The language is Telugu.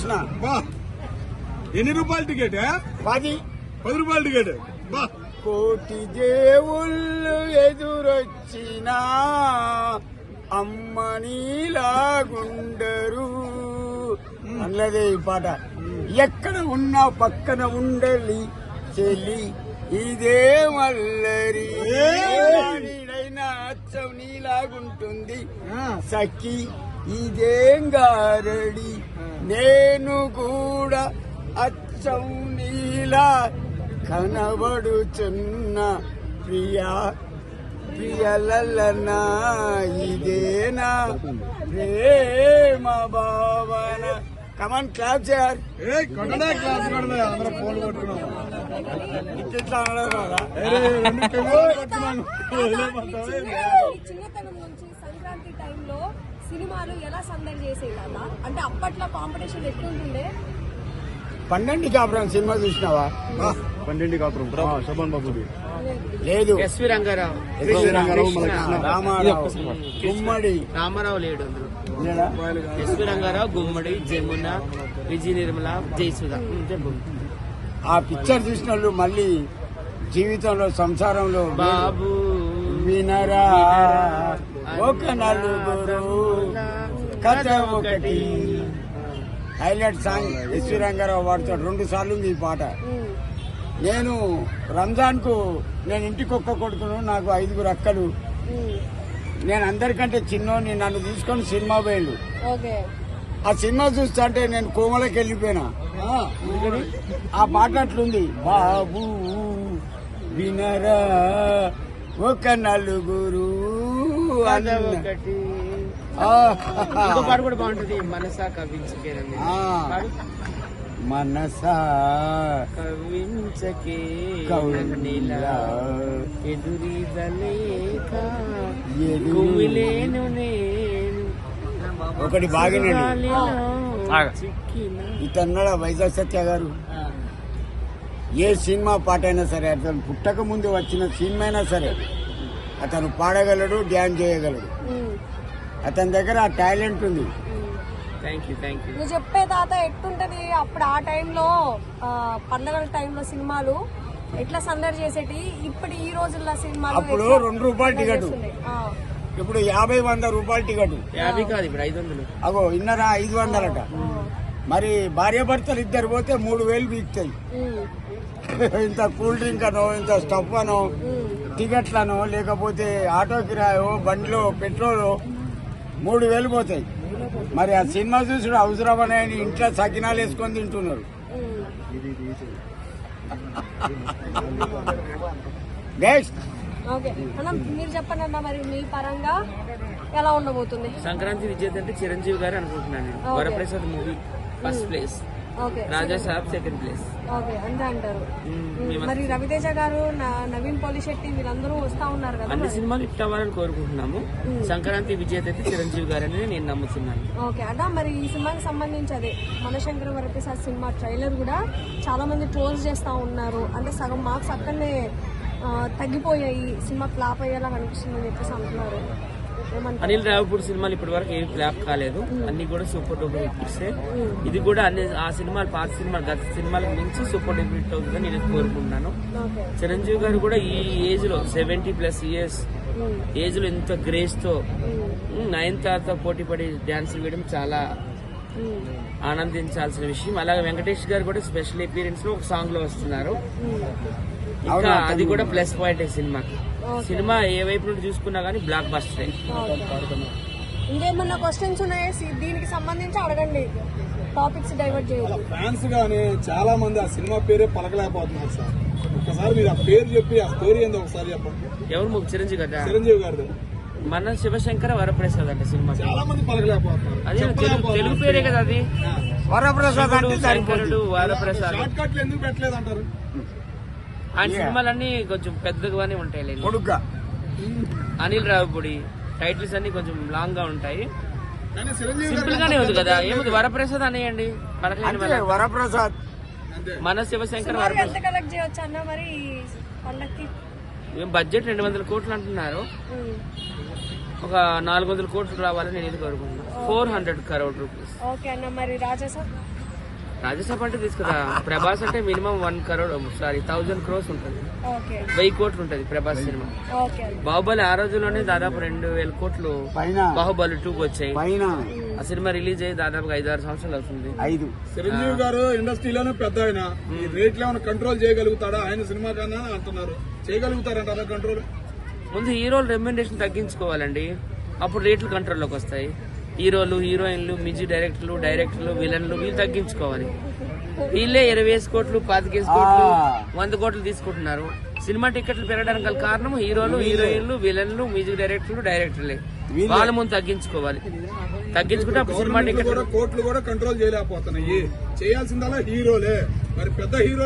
చూసిన. ఎన్ని రూపాయల టికెట్? 10 రూపాయల టికెట్. కోటి దేవుళ్ళు ఎదురొచ్చినా అమ్మనీలాగుండరు అన్నదే ఈ పాట. ఎక్కడ ఉన్నా పక్కన ఉండలి చెల్లి ఇదే మల్లరి అచ్చం నీలాగుంటుంది సఖి ఇదేం గారడి నేను కూడా అచ్చం నీలా కనబడుచున్న ప్రియా ప్రియలలనా ఇదేనా ప్రేమ భావన. కమాన్ క్లాప్ చేయాలి. అందరూ ఫోన్ కొట్టుకున్నాం. ఇట్లా అనడం చిన్నతనం నుంచి సంక్రాంతి టైంలో సినిమాలు ఎలా సందడి చేసేయాలా అంటే అప్పట్లో కాంపిటీషన్ ఎట్లుంటుండే? 12 కాపురం సినిమా చూసినావా? 12 కాపురం శోభన్ బాబుది లేదు. ఎస్వి రంగారావు, రామారావు, గుమ్మడి రామారావు లేడు. లేడా? ఎస్వి రంగారావు, గుమ్మడి, జమున, విజయ నిర్మల, జయసుధ. ఆ పిక్చర్ చూసిన వాళ్ళు మళ్ళీ జీవితంలో సంసారంలో బాబు వినరా ఒక నలుగురు కథ ఒకటి హైలైట్ సాంగ్. ఎస్వి రంగారావు వాడుతాడు. 2 సార్లు ఉంది ఈ పాట. నేను రంజాన్ కు నేను ఇంటికి ఒక్క కొడుకును, నాకు 5 అక్కలు. నేను అందరికంటే చిన్నోని. నన్ను తీసుకొని సినిమా పోయిండు. ఆ సినిమా చూస్తా అంటే నేను కోమలకి వెళ్ళిపోయినా. ఆ పాట అట్లుంది. బాబు వినరా ఒక నలుగురు ఒకటి. ఇంకో పాట కూడా బాగుంటది. మనసా కవించకే మనసా కవించకే కౌనిలా ఎదురీదలేక కుమిలేను నేను ఒకటి బాగినండి. చిక్కిన ఇతన్నాడు వైజాగ్ సత్య గారు. ఏ సినిమా పాట అయినా సరే, అతను పుట్టక ముందు వచ్చిన సినిమా అయినా సరే అతను పాడగలడు, డ్యాన్స్ చేయగలడు. అతని దగ్గర ఆ టాలెంట్ ఉంది. నువ్వు చెప్పే తాత ఎట్టుంటది అప్పుడు ఆ టైంలో పండగల టైంలో సినిమాలు ఎట్లా సందడి చేసేటి? ఇప్పుడు ఈ రోజుల్లో సినిమాలు అప్పుడు 2 రూపాయల టికెట్, ఇప్పుడు 50-100 రూపాయల టికెట్. 50 కాదు, ఇప్పుడు 500. అగో ఇన్నరా 500 మరి భార్యాభర్తలు ఇద్దరు పోతే 3000 బీక్తాయి. ఇంత కూల్ డ్రింక్ అనో, ఇంత స్టఫ్ అనో, టికెట్లనో, లేకపోతే ఆటో కిరాయో, బండిలో పెట్రోలు 3000 పోతాయి. మరి ఆ సినిమా చూసుడు అవసరమనే ఇంట్లో సకినాలు వేసుకొని తింటున్నారు. మీరు చెప్పండి అన్న, మరి మీ పరంగా ఎలా ఉండబోతుంది సంక్రాంతి విజేత అంటే చిరంజీవి గారు అనుకుంటున్నాను. వరప్రసాద్ మూవీ ఫస్ట్ ప్లేస్, రాజా సాబ్ సెకండ్ ప్లేస్. అంతే అంటారు. మరి రవితేజ గారు, నవీన్ పోలిశెట్టి వీళ్ళందరూ వస్తా ఉన్నారు కదా. అన్ని సినిమాలు హిట్ అవ్వాలని కోరుకుంటున్నాము. సంక్రాంతి విజేత అయితే చిరంజీవి గారని నేను నమ్ముతున్నాను. ఓకే అన్న, మరి ఈ సినిమాకి సంబంధించి అదే మనశంకర వరప్రసాద్ సినిమా ట్రైలర్ కూడా చాలా మంది ట్రోల్స్ చేస్తా ఉన్నారు. అంటే సగం మార్క్స్ అక్కడనే తగ్గిపోయాయి, సినిమా ఫ్లాప్ అయ్యేలా కనిపిస్తుందని చెప్పేసి అంటున్నారు. అనిల్ రావిపూడి సినిమాలు ఇప్పటి వరకు ఏమి ఫ్లాప్ కాలేదు. అన్ని కూడా సూపర్ డూపర్ హిట్స్. ఇది కూడా అన్ని ఆ సినిమాలు, పాత సినిమాలు, గత సినిమాలకు మించి సూపర్ డూపర్ హిట్ అవుతుందని నేను కోరుకుంటున్నాను. చిరంజీవి గారు కూడా ఈ ఏజ్ లో 70+ ఇయర్స్ ఏజ్ లో ఎంత గ్రేస్ తో నయనతారతో పోటీ పడి డాన్స్ వేయడం చాలా ఆనందించాల్సిన విషయం. అలాగే వెంకటేష్ గారు కూడా స్పెషల్ అపీరెన్స్ లో ఒక సాంగ్ లో వస్తున్నారు. ఇంకా అది కూడా ప్లస్ పాయింట్ సినిమాకి. సినిమా ఏ వైపు నుండి చూసుకున్నా గానీ బ్లాక్ బస్టర్. ఇంకేమన్నా క్వశ్చన్స్ ఉన్నాయా దీనికి సంబంధించి అడగండి, టాపిక్స్ డైవర్ట్ చేయాలి. ఫ్యాన్స్ గానీ చాలా మంది ఆ సినిమా పేరే పలకలేకపోతున్నారు సార్. ఒక్కసారి మీరు ఆ పేరు చెప్పి ఆ స్టోరీ ఏందో ఒకసారి చెప్పండి. ఎవరు చిరంజీవి గారు? చిరంజీవి గారు మన శివశంకర వరప్రసాద్ అంటే సినిమా చాలా మంది పలకలేకపోతున్నారు. అదే తెలుగు పేరే కదా అది. వరప్రసాద్ శంకరుడు వరప్రసాద్. షార్ట్ కట్లు ఎందుకు పెట్టలేదు అంటారు? ఆయన సినిమాలన్నీ కొంచెం పెద్దగానే ఉంటాయి. అనిల్ రావిపూడి టైటిల్స్ అన్ని కొంచెం లాంగ్ గా ఉంటాయి. సింపుల్ గానే ఉంది కదా. ఏముంది వరప్రసాద్ అనేయండి. వరప్రసాద్ మన శివశంకర్ ఎంత కలెక్ట్ చేయొచ్చు అన్న మరి పండక్కి? బడ్జెట్ 200 కోట్లు అంటున్నారు. ఒక 400 కోట్లు రావాలని నేను కోరుకుంటున్నాను. 400 crore రూపీస్. ఓకే అన్న, మరి రాజా సార్ రాజస్థాన్ అంటే తీసుకురా. ప్రభాస్ అంటే మినిమం 1,000 crores ఉంటుంది, ఓకే 1000 కోట్లు ఉంటుంది ప్రభాస్ సినిమా. ఓకే బాహుబలి ఆ రోజుల్లోనే దాదాపు 2,000 కోట్లు పైన బాహుబలి 2 వచ్చాయి. పైన ఆ సినిమా రిలీజ్ అయ్యి దాదాపుగా 5-6 సంవత్సరాలు అవుతుంది. 5 చిరంజీవి గారు ఇండస్ట్రీలోనే పెద్ద ఆయన, ఈ రేట్లు ఏమైనా కంట్రోల్ చేయగలుగుతాడా? ఆయన సినిమా కన్నా అంటున్నారు, చేయగలుగుతారంటారా కంట్రోల్? ముందు హీరోలు రెమ్యునరేషన్ తగ్గించుకోవాలండి, అప్పుడు రేట్లు కంట్రోల్లోకి వస్తాయి. హీరోలు, హీరోయిన్లు, మ్యూజిక్ డైరెక్టర్లు, విలన్లు వీళ్ళు తగ్గించుకోవాలి. వీళ్ళే 20 కోట్లు, 25 కోట్లు, 100 కోట్లు తీసుకుంటున్నారు. సినిమా టికెట్లు పెరగడానికి గల కారణం హీరోలు, హీరోయిన్లు, విలన్లు, మ్యూజిక్ డైరెక్టర్లే. వాళ్ళ ముందు తగ్గించుకోవాలి. తగ్గించుకుంటే అప్పుడు సినిమా టికెట్ కోట్లు కూడా కంట్రోల్ చేయలేకపోతున్నాయి. చేయాల్సిందల్లా హీరోలే. మరి పెద్ద హీరో